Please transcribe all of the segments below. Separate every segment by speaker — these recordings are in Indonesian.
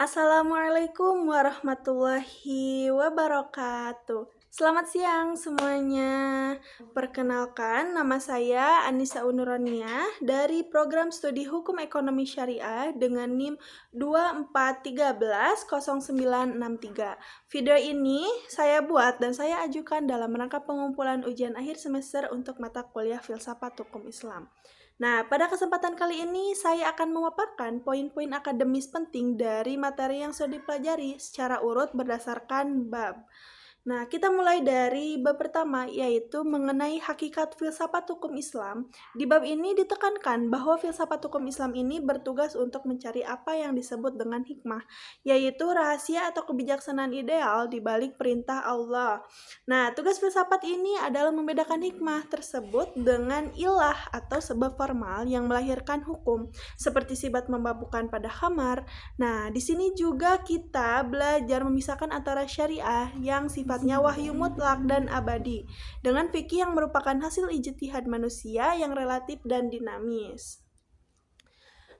Speaker 1: Assalamualaikum warahmatullahi wabarakatuh. Selamat siang semuanya. Perkenalkan, nama saya Anissa Unuronia dari Program Studi Hukum Ekonomi Syariah dengan NIM 24130963. Video ini saya buat dan saya ajukan dalam rangka pengumpulan ujian akhir semester untuk mata kuliah Filsafat Hukum Islam. Nah, pada kesempatan kali ini saya akan memaparkan poin-poin akademis penting dari materi yang sudah dipelajari secara urut berdasarkan bab. Nah, kita mulai dari bab pertama, yaitu mengenai hakikat filsafat hukum Islam. Di bab ini ditekankan bahwa filsafat hukum Islam ini bertugas untuk mencari apa yang disebut dengan hikmah, yaitu rahasia atau kebijaksanaan ideal di balik perintah Allah. Nah, tugas filsafat ini adalah membedakan hikmah tersebut dengan ilah atau sebab formal yang melahirkan hukum, seperti sifat memabukkan pada khamar. Nah, di sini juga kita belajar memisahkan antara syariah yang sifatnya wahyu mutlak dan abadi dengan fikih yang merupakan hasil ijtihad manusia yang relatif dan dinamis.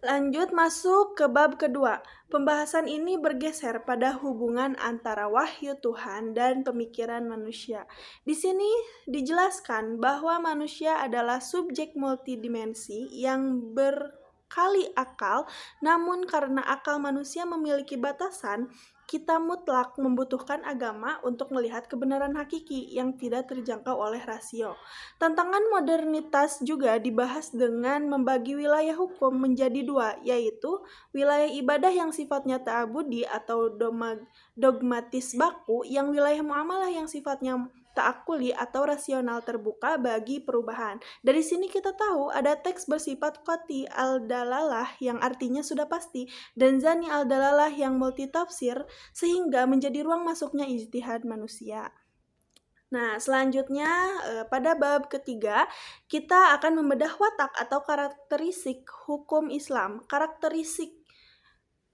Speaker 1: Lanjut masuk ke bab kedua. Pembahasan ini bergeser pada hubungan antara wahyu Tuhan dan pemikiran manusia. Di sini dijelaskan bahwa manusia adalah subjek multidimensi yang berkali akal, namun karena akal manusia memiliki batasan, kita mutlak membutuhkan agama untuk melihat kebenaran hakiki yang tidak terjangkau oleh rasio. Tantangan modernitas juga dibahas dengan membagi wilayah hukum menjadi dua, yaitu wilayah ibadah yang sifatnya ta'abudi atau dogmatis baku, yang wilayah muamalah yang sifatnya ta'akuli atau rasional terbuka bagi perubahan. Dari sini kita tahu ada teks bersifat qati al-dalalah yang artinya sudah pasti dan zani al-dalalah yang multitafsir sehingga menjadi ruang masuknya ijtihad manusia. Nah, selanjutnya pada bab ketiga, kita akan membedah watak atau karakteristik hukum Islam. Karakteristik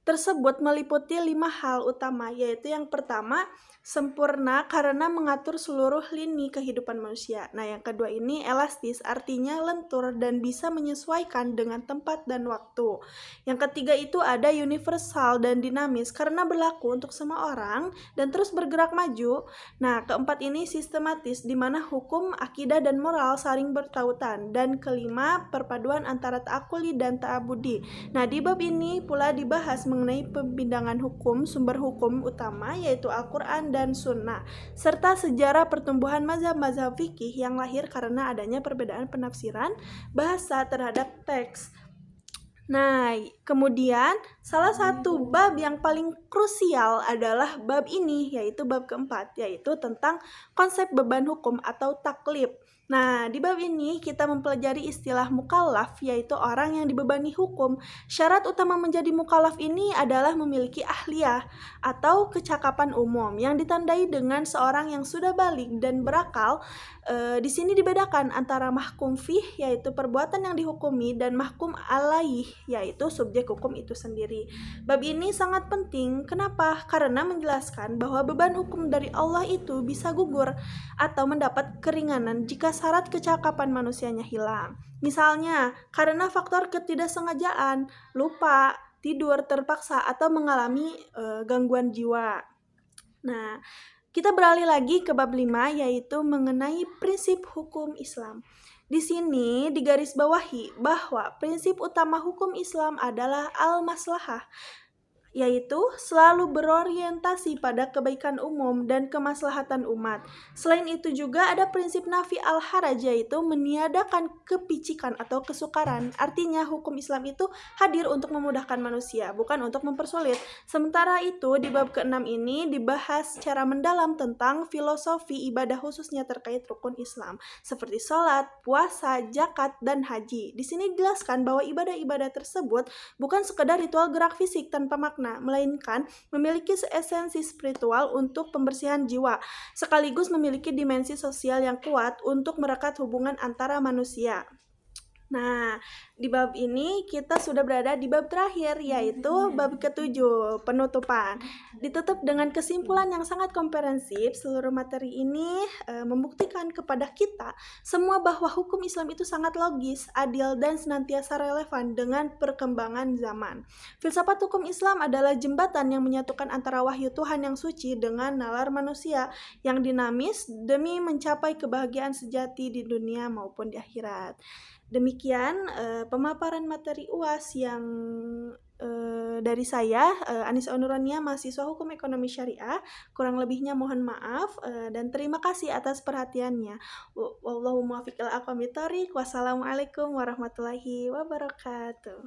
Speaker 1: tersebut meliputi 5 hal utama, yaitu yang pertama, sempurna karena mengatur seluruh lini kehidupan manusia. Nah, yang kedua ini elastis, artinya lentur dan bisa menyesuaikan dengan tempat dan waktu. Yang ketiga itu ada universal dan dinamis karena berlaku untuk semua orang dan terus bergerak maju. Nah, keempat ini sistematis, di mana hukum, akidah, dan moral saling bertautan. Dan kelima, perpaduan antara ta'akuli dan ta'abudi. Nah, di bab ini pula dibahas mengenai pembindangan hukum, sumber hukum utama yaitu Al-Quran dan Sunnah, serta sejarah pertumbuhan mazhab-mazhab fikih yang lahir karena adanya perbedaan penafsiran bahasa terhadap teks. Nah, kemudian salah satu bab yang paling krusial adalah bab ini, yaitu bab keempat, yaitu tentang konsep beban hukum atau taklif. Nah, di bab ini kita mempelajari istilah mukallaf, yaitu orang yang dibebani hukum. Syarat utama menjadi mukallaf ini adalah memiliki ahliyah atau kecakapan umum yang ditandai dengan seorang yang sudah balik dan berakal. Di sini dibedakan antara mahkum fih, yaitu perbuatan yang dihukumi, dan mahkum alaih, yaitu subjek hukum itu sendiri. Bab ini sangat penting. Kenapa? Karena menjelaskan bahwa beban hukum dari Allah itu bisa gugur atau mendapat keringanan jika syarat kecakapan manusianya hilang. Misalnya, karena faktor ketidaksengajaan, lupa, tidur terpaksa, atau mengalami gangguan jiwa. Nah, kita beralih lagi ke bab 5, yaitu mengenai prinsip hukum Islam. Di sini digarisbawahi bahwa prinsip utama hukum Islam adalah al-maslahah, yaitu selalu berorientasi pada kebaikan umum dan kemaslahatan umat. Selain itu juga ada prinsip nafi al-haraj, yaitu meniadakan kepicikan atau kesukaran. Artinya hukum Islam itu hadir untuk memudahkan manusia, bukan untuk mempersulit. Sementara itu di bab ke-6 ini dibahas secara mendalam tentang filosofi ibadah khususnya terkait rukun Islam, seperti sholat, puasa, zakat, dan haji. Di sini dijelaskan bahwa ibadah-ibadah tersebut bukan sekedar ritual gerak fisik tanpa makna, melainkan memiliki esensi spiritual untuk pembersihan jiwa, sekaligus memiliki dimensi sosial yang kuat untuk merekat hubungan antara manusia. Nah, Di bab ini kita sudah berada di bab terakhir, yaitu bab ke-7, penutupan. Ditutup dengan kesimpulan yang sangat komprehensif. Seluruh materi ini membuktikan kepada kita semua bahwa hukum Islam itu sangat logis, adil, dan senantiasa relevan dengan perkembangan zaman. Filsafat hukum Islam adalah jembatan yang menyatukan antara wahyu Tuhan yang suci dengan nalar manusia yang dinamis demi mencapai kebahagiaan sejati di dunia maupun di akhirat. Demikian pemaparan materi UAS yang dari saya, Anissa Onurania, mahasiswa Hukum Ekonomi Syariah. Kurang lebihnya mohon maaf dan terima kasih atas perhatiannya. Wallahu muwaffiq ila aqwamit thoriq. Wassalamualaikum warahmatullahi wabarakatuh.